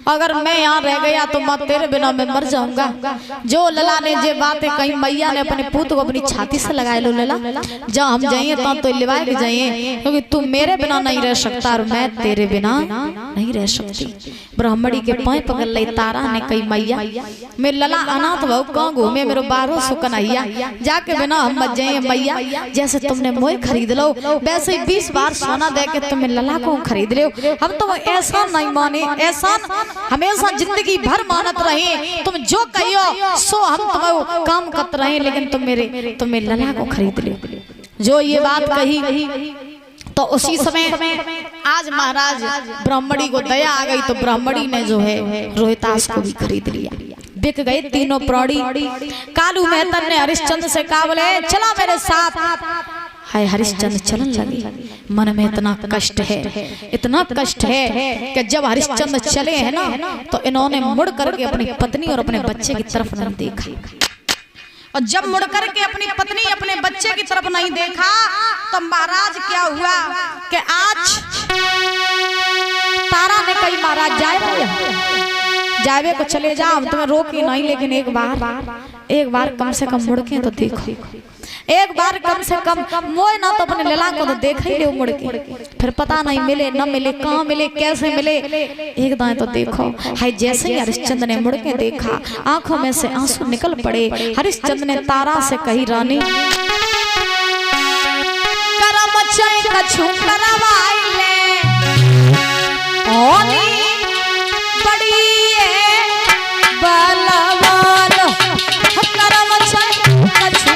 अगर मैं यहाँ रह गया तो मैं तेरे बिना मैं मर जाऊंगा। जो लला ने जे बातें कहीं मैया ने अपने पुत को अपनी छाती से लगाए लो लला, जहाँ हम जाइए तो लिवाए के जाइए, क्योंकि तू मेरे बिना नहीं रह सकता और मैं तेरे बिना नहीं रह सकती। ब्राह्मणी के पाए पकड़ ले तारा ने कही मैया मेरे लला अनाथ बहु कहाँ घूमे मेरो 12 सौ कन्हैया, जाके बिना हम मत जाइए मैया। जैसे तुमने मोह खरीद लो वैसे ही 20 बार सोना दे के तुम्हें लला को खरीद लो। हम तो ऐसा नहीं माने, ऐसा हमेशा जिंदगी भर मानत रहे, तुम जो कहियो सो हम तुम्हें काम करते रहे, लेकिन तुम्हें लला को खरीद लो। जो ये बात कही तो उसी समय आज महाराज ब्राह्मणी को दया आ गई, तो ब्राह्मणी ने जो है रोहितास को भी खरीद लिया। बिक गए तीनों प्राणी। कालू मेहतर ने हरिश्चंद्र से कहा बोले चला मेरे साथ। हाय हरिश्चंद्र चलन लगे, मन में इतना कष्ट है, इतना कष्ट है कि जब हरिश्चंद्र चले हैं ना तो इन्होंने मुड़ करके अपनी पत्नी और अपने बच्चे की तरफ नहीं देखा। और जब मुड़ करके अपनी पत्नी अपने बच्चे की तरफ नहीं देखा तो महाराज क्या हुआ कि आज तारा ने कही महाराज जावे को चले जाओ, हम तुम्हें रोकी नहीं, लेकिन एक बार कम से कम मुड़ के तो देखो, एक बार कम से कम मोय ना तो अपने लला को तो देखा ही ले मुड़ के, फिर पता नहीं मिले न मिले, कहाँ मिले कैसे मिले, एक दाएं तो देखो। हाय जैसे ही हरिश्चंद्र ने मुड़ के देखा आंखों में से आंसू निकल पड़े। हरिश्चंद्र ने तारा से कही रानी करम चै कछु करवाई ले ओनी बड़ी बलवान करम चै कछु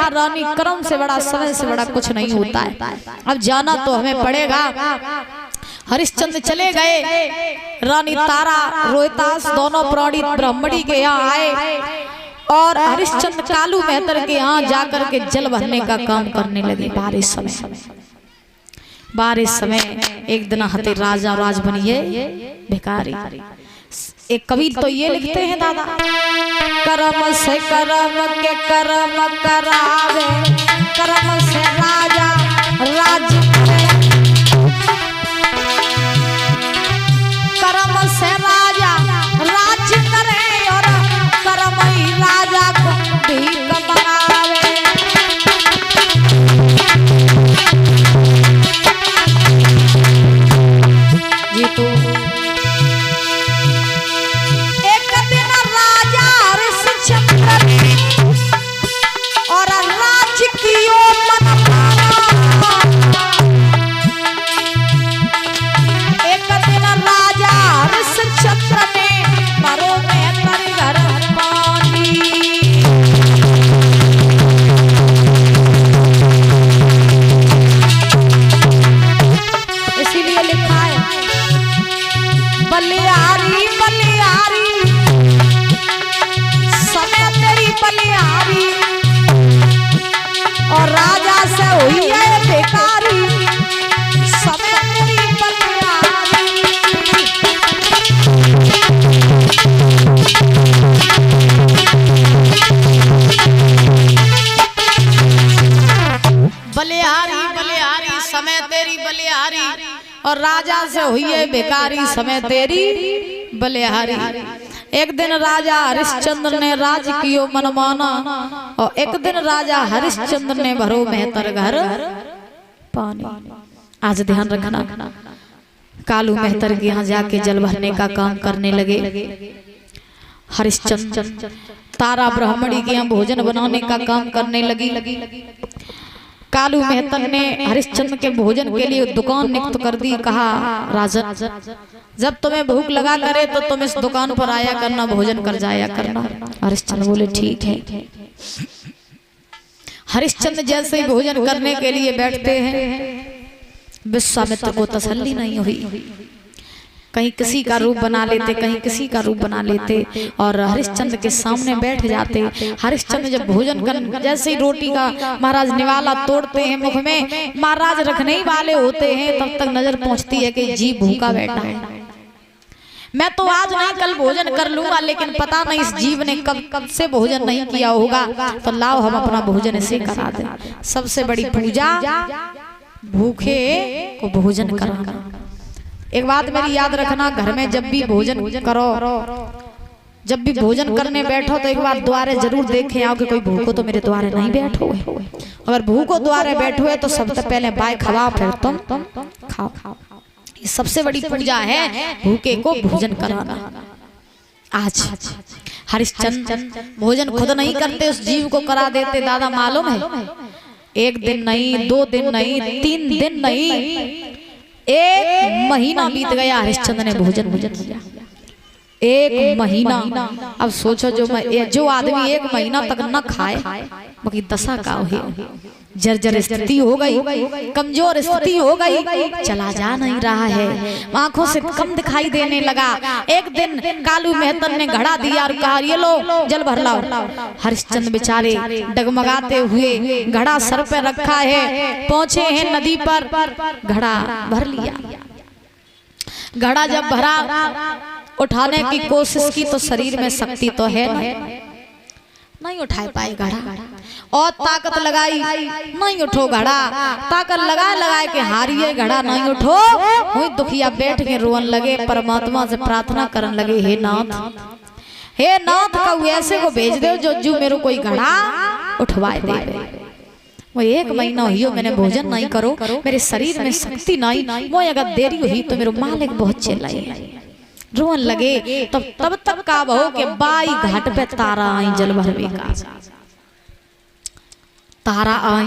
रानी कर्म से बड़ा समय से बड़ा कुछ नहीं होता है, अब जाना तो हमें पड़ेगा। हरिश्चंद्र चले गए। रानी तारा रोहितास दोनों प्राणी ब्राह्मणी के यहाँ आए और हरिश्चंद्र कालू मेहतर के यहाँ जाकर के जल भरने का काम करने लगे। बारिश समय एक दिन हते राजा राज बनिए भिखारी। एक कवि तो ये लिखते हैं दादा कर्म से कर्म के कर्म करावे, कर्म से राजा राज करे, कर्म से राजा राज करे और कर्म ही राजा को भीख मंगावे। जी तो और राज की एक दिन राजा हरिश्चंद्र ने मरो में घर पानी। इसीलिए लिखा है बलिहारी बलिहारी समय तेरी बलिहारी और राजा से हुई है बेकारी समय तेरी बलिहारी। बलिहारी बलिहारी समय तेरी बलिहारी और राजा से हुई है बेकारी समय तेरी बलिहारी। एक दिन राजा हरिश्चंद्र ने राज कियो मनमाना, और एक दिन राजा हरिश्चंद्र ने भरो मेहतर घर पानी। आज ध्यान रखना, कालू मेहतर के यहाँ जाके जल भरने का काम करने लगे। हरिश्चंद्र तारा ब्राह्मणी के यहाँ भोजन बनाने का काम करने लगी। कालू मेहतर ने हरिश्चंद्र के भोजन के लिए दुकान नियुक्त कर दी। कहा राजन, जब तुम्हें भूख लगा करे तो तुम इस दुकान पर आया करना, भोजन कर जाया करना। हरिश्चंद्र बोले ठीक है। हरिश्चंद्र जैसे ही भोजन करने के लिए बैठते हैं, विश्वामित्र को तसल्ली नहीं हुई। कहीं किसी का रूप बना लेते, कहीं किसी का रूप बना लेते और हरिश्चंद्र के सामने बैठ जाते। हरिश्चंद्र जब भोजन कर, जैसे ही रोटी का महाराज निवाला तोड़ते हैं, मुख में महाराज रखने ही वाले होते हैं, तब तक नजर पहुंचती है कि जी भूखा बैठा है। मैं तो आज नहीं कल भोजन कर लूंगा, लेकिन पता नहीं इस जीव ने कब से भोजन नहीं किया होगा, तो लाओ हम अपना भोजन इसे करा दें। सबसे बड़ी पूजा भूखे को भोजन कराना। एक बात मेरी याद रखना, घर में जब भी भोजन करो, जब भी भोजन करने बैठो तो एक बार द्वारे जरूर देखें आओ कि कोई भूखो तो मेरे द्वारे नहीं बैठो है। अगर भूखो द्वारे बैठो है तो सबसे पहले बाय खवाओ, फिर तुम खाओ। ये सबसे बड़ी पूजा है, भूखे को भोजन कराना। आज हरिश्चंद्र भोजन खुद नहीं करते, उस जीव को करा देते। दादा मालूम है, एक दिन नहीं, 2 दिन नहीं, 3 दिन नहीं, 1 महीना बीत गया, हरिश्चंद्र ने भोजन किया। 1 महीना। अब सोचो जो आदमी 1 महीना तक न खाए, बाकी दशा का हो, जर्जर स्थिति हो गई, कमजोर स्थिति हो गई, चला जा नहीं रहा है, आंखों से कम दिखाई देने लगा। एक दिन कालू मेहतर ने घड़ा दिया और कहा ये लो जल भर लाओ। हरिश्चंद्र बेचारे डगमगाते हुए घड़ा सर पे रखा है, पहुंचे हैं नदी पर, घड़ा भर लिया। घड़ा जब भरा, उठाने की कोशिश की तो शरीर में शक्ति तो है नहीं उठा पाए घड़ा, और ताकत लगाई नहीं उठो घड़ा, ताकत लगा के हारिए घड़ा नहीं उठो। हुई दुखिया बैठ के रोन लगे, परमात्मा से प्रार्थना करन लगे, हे नाथ कहू ऐसे को भेज दो जो मेरे कोई घड़ा उठवाए दे। वो 1 महीना हुई मैंने भोजन नहीं करो, मेरे शरीर में शक्ति नहीं, वो अगर देरी हुई तो मेरे मालिक बहुत चिल्लाए, रोन लगे। तब तक का बहो के बाई घाट पे तारा आई जल भरवे का। तारा आई,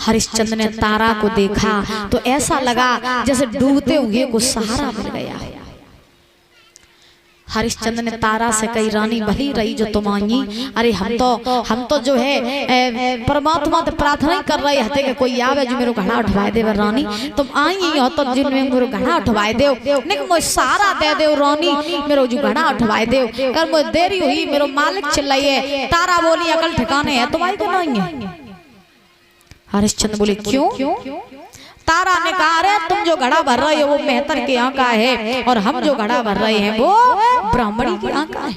हरिश्चंद्र ने तारा को देखा तो ऐसा लगा जैसे डूबते हुए को सहारा मिल गया। हरिश्चंद्र ने तारा से कही रानी भली रही जो तुम आई। अरे हम तो जो है परमात्मा से प्रार्थना कर रहे हते कि कोई आवे जो मेरे घड़ा उठवाए दे। रानी तुम आई हो तो जिन में मेरे घड़ा उठवाए दे, लेकिन मुझे सहारा दे दे रानी, मेरे जो घड़ा उठवाए दे। अगर मुझे देरी हुई मेरे मालिक चिल्लाइए। तारा बोली अकल ठिकाने है तुम्हारी तो नहीं है। हरिश्चंद्र बोले क्यों? तारा ने कहा अरे तुम जो घड़ा भर रहे हो वो मेहतर के यहाँ का है, और हम जो घड़ा भर रहे हैं वो ब्राह्मणी के यहाँ का है।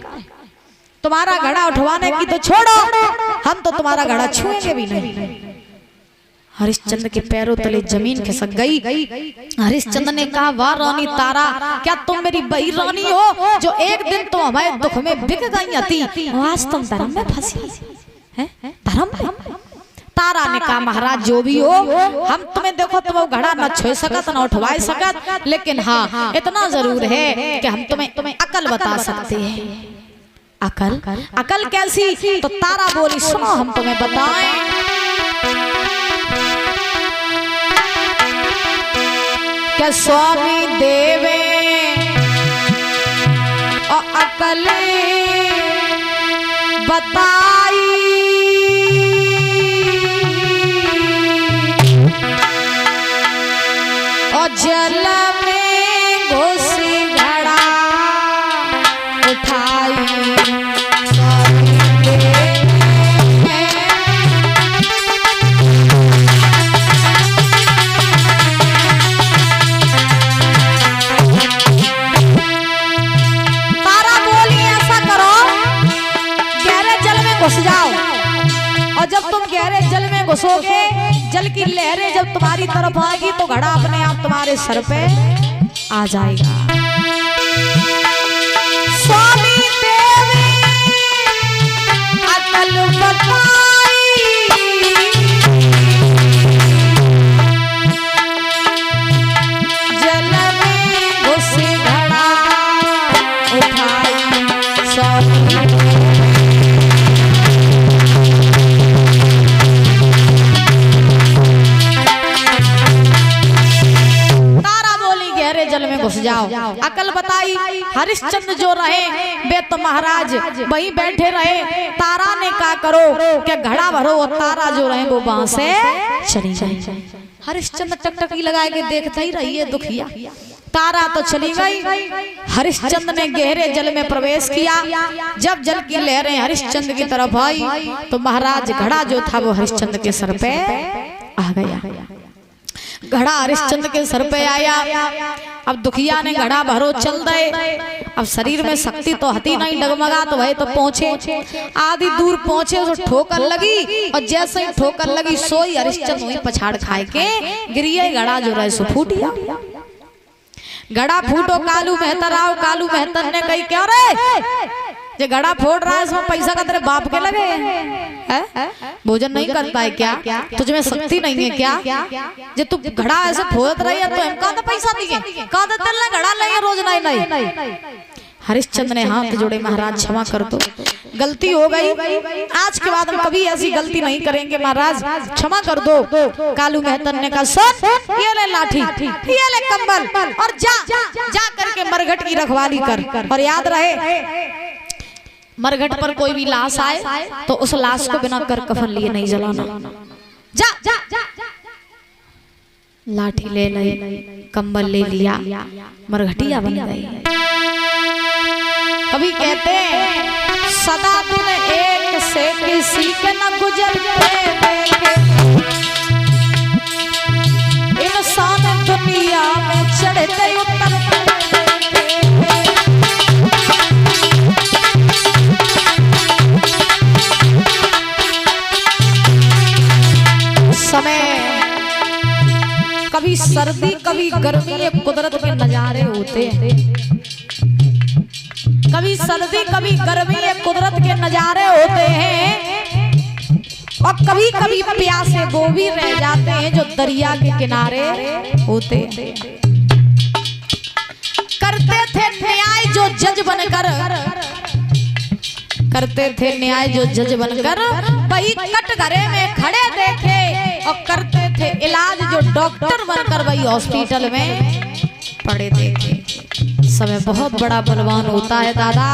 तुम्हारा घड़ा उठवाने की तो छोड़ो, हम तो तुम्हारा घड़ा छुएंगे भी नहीं। हरिश्चंद्र के पैरों तले जमीन खिसक गई। हरिश्चंद्र ने कहा वाह रानी तारा, क्या तुम मेरी बही रानी हो जो एक दिन तुम हमारे दुख में बिक गई थी, आज तुम धर्म में फंसी है? धर्म में? तारा ने कहा महाराज जो भी हो, हम तुम्हें देखो तुम वो घड़ा न छुए सकत न उठवाए सकत, लेकिन हाँ इतना जरूर है कि हम तुम्हें अकल बता सकते हैं। अकल कैसी? तो तारा बोली सुनो हम तुम्हें बताएं। क्या स्वामी देवे और अकल बताई, जल में घुसी घड़ा उठाई, तारा बोली ऐसा करो गहरे जल में घुस जाओ, और जब तुम गहरे जल में घुसोगे जल की लहरें जब तुम्हारी तरफ आएगी तो घड़ा अपने आप तुम्हारे सर पे आ जाएगा। स्वामी देव जाओ। अकल बताई। हरिश्चंद्र जो रहे वे तो महाराज वहीं बैठे रहे। तारा ने कहा करो कि घड़ा भरो, और तारा जो रहे वो वहां से चली जाए। हरिश्चंद्र टकटकी लगाए के देखते ही रहिए दुखिया। तारा तो चली गई। हरिश्चंद्र ने गहरे जल में प्रवेश किया। जब जल की लहरें हरिश्चंद्र की तरफ आई तो महाराज घड़ा जो था वो हरिश्चंद्र के सर पे आ गया। घड़ा हरिश्चंद्र के सर पे आया। अब दुखिया ने घड़ा भरो चल दे। अब शरीर में शक्ति तो हती नहीं, डगमगा तो वह तो पहुंचे। आधी दूर पहुंचे तो ठोकर लगी, और जैसे ही ठोकर लगी सोई हरिश्चंद्र वहीं पछाड़ खाए के गिरिए। घड़ा जो रहे सो फूटिया। घड़ा फूटो कालू मेहतर आओ। कालू मेहतर ने कही क्या रे जे घड़ा फोड़ रहा है इसमें पैसा का तेरे बाप के लगे है? भोजन नहीं करता है क्या? तुझमें शक्ति नहीं है क्या? जे तू घड़ा ऐसे फोड़त रही है तो हम कहा पैसा दिए, कहा तेल ना घड़ा नहीं रोज नहीं। हरिश्चंद्र ने हाथ जोड़े, महाराज क्षमा कर दो, गलती हो गई, आज के बाद हम कभी ऐसी गलती नहीं करेंगे, महाराज क्षमा कर दो। कालू मेहतर ने कहा सुन, ये ले लाठी, ये ले कंबल, और जा करके मरघट की रखवाली कर। और याद रहे मरघट पर कोई भी लाश आए तो उस लाश को बिना कर कफन लिए नहीं जलाना। जा लाठी ले ली, कंबल ले लिया, मरघटिया बन गई। कभी कहते हैं सदा दिन एक से किसी के न गुजरते देखे, इंसान दुनिया में चढ़ते उतरते। समय कभी सर्दी कभी गर्मी, ये कुदरत के नजारे होते हैं। कभी सर्दी कभी गर्मी, ये कुदरत के नजारे होते हैं। और कभी कभी प्यासे वो भी रह जाते हैं जो दरिया के किनारे होते हैं। करते थे न्याय जो जज बनकर, करते थे न्याय जो जज बनकर, वही कटघरे में खड़े देखे। और करते थे इलाज जो डॉक्टर बनकर, वही हॉस्पिटल में पड़े देखे। समय बहुत बड़ा बलवान होता है दादा।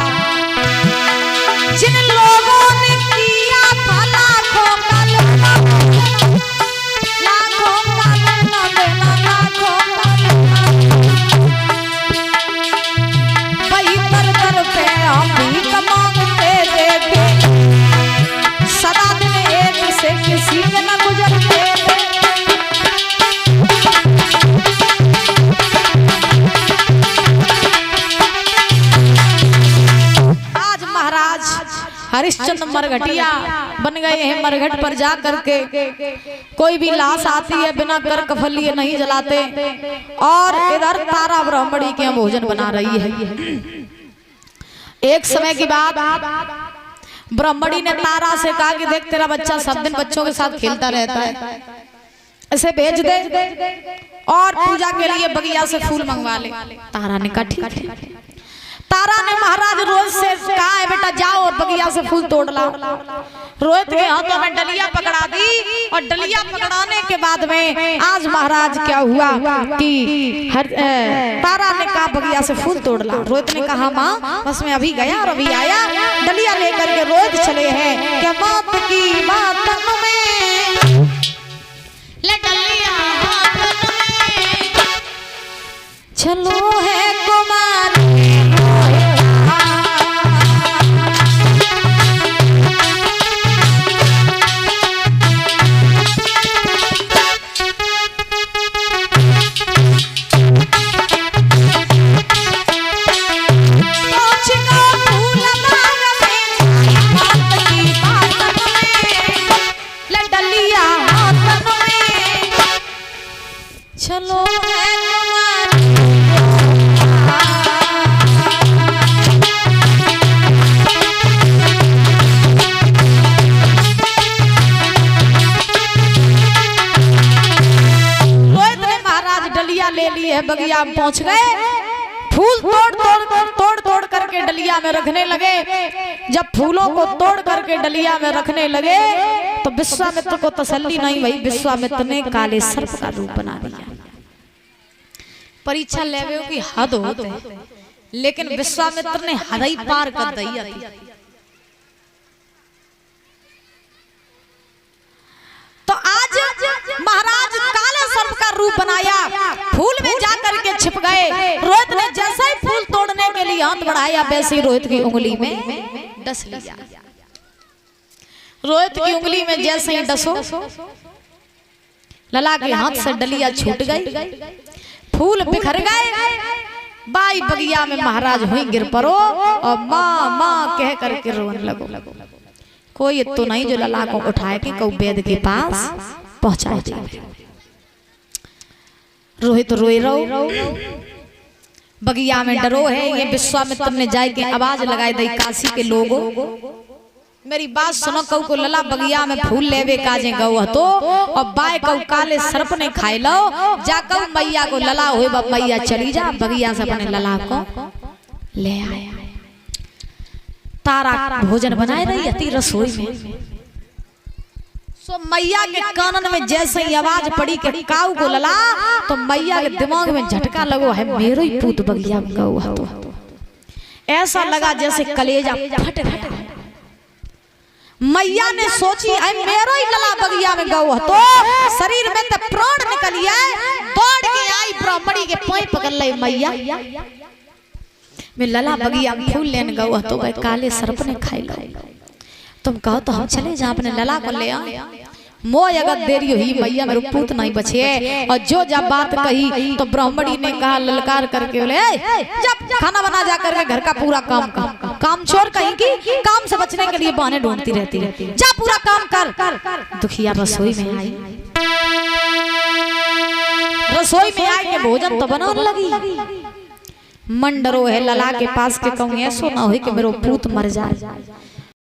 जिन लोगों ने किया था लाखों का लेना, लाखों का लेना देना, लाखों का लेना, वही दर दर पे हम भी कमाते देखे। सदा दिन एक से किसी के न गुजरते। हरिश्चंद्र मरघटिया बन गए हैं। मरघट पर जा करके कोई भी लाश आती है बिना कर कफन लिए नहीं जलाते। और इधर तारा ब्राह्मणी के भोजन बना रही है। एक समय की बात, ब्राह्मणी ने तारा से कहा कि देख तेरा बच्चा सब दिन बच्चों के साथ खेलता रहता है, इसे भेज दे और पूजा के लिए बगिया से फूल मंगवा ले। तारा ने कहा ठीक है। तारा ने महाराज रोहित से कहा है बेटा जाओ और बगिया से फूल तोड़ लाओ। रोहित के हाथों में डलिया पकड़ा दी। और डलिया पकड़ाने के बाद में आज महाराज क्या हुआ कि तारा ने कहा बगिया से फूल तोड़ लाओ। रोहित ने कहा माँ बस मैं अभी गया और अभी आया। डलिया लेकर के रोहित चले हैं क्या बात की बात में ले डलिया चलो है कुमार। चलो ले ली है, बगिया में पहुंच गए। फूल तोड़ करके डलिया में रखने लगे। जब फूलों को तोड़ करके डलिया में रखने लगे तो विश्वामित्र को तसल्ली नहीं हुई। विश्वामित्र ने काले सर्प का रूप बना दिया। परीक्षा लेवे की हद होते, लेकिन विश्वामित्र ने हद ही पार कर दी। तो आज महाराज काले सर्प का रूप बनाया, फूल में जाकर के छिप गए। रोहित ने जैसा ही फूल तोड़ने के लिए हाथ बढ़ाया, वैसे ही रोहित की उंगली में डस लिया। रोहित की उंगली में जैसे ही डसो, लला के हाथ से डलिया छूट गई, फूल बिखर गए। बाई बगिया में महाराज हुई गिर पड़ो और माँ माँ कह करके रोने लगो। कोई तो नहीं जो लला को उठाए के कौ वेद के पास पहुंचाए दे। रोहित रोए रहो, बगिया में डरो है। ये विश्वामित्र ने जाए के आवाज लगाई दी, काशी के लोगों मेरी बात सुनो, कौ को लला बगिया में फूल लेवे काजे गौ तो, और बाय कौ काले सर्प ने खाए लो। जा कौ मैया को लला हुए, मैया चली जा बगिया से अपने लला को ले आया। तारा भोजन बनाए रही अति रसोई में। सो मैया के कानन में जैसे ही आवाज पड़ी कि काऊ को लला, तो मैया के दिमाग में झटका लगो है, मेरो ही पूत बगिया में गौ तो। ऐसा लगा जैसे कलेजा फट गया। मैया ने सोची आई मेरो ही लला बगिया में गौ तो, शरीर में तो प्राण निकल आए। दौड़ के आई ब्राह्मणी के पांव पकड़ ले, मैया मैं लला बगिया में फूल लेने गौ तो भाई काले सर्प ने खाई लो। तुम कहो तो हम चले जा अपने लला को ले आए। मोय अगर देरी हुई मैया मेरे पूत नहीं बचे। और जो जब बात कही तो ब्राह्मणी ने कहा ललकार करके बोले, जब खाना बना जाकर के घर का पूरा काम छोड़ कहीं की काम से बचने के लिए बहाने ढूंढती रहती है, जा पूरा काम कर। दुखिया रसोई में आई, रसोई में आई के भोजन तो बनाने लगी। मंडरो है लला के पास के कहूँ ऐसो ना हो कि मेरे पूत मर जाए।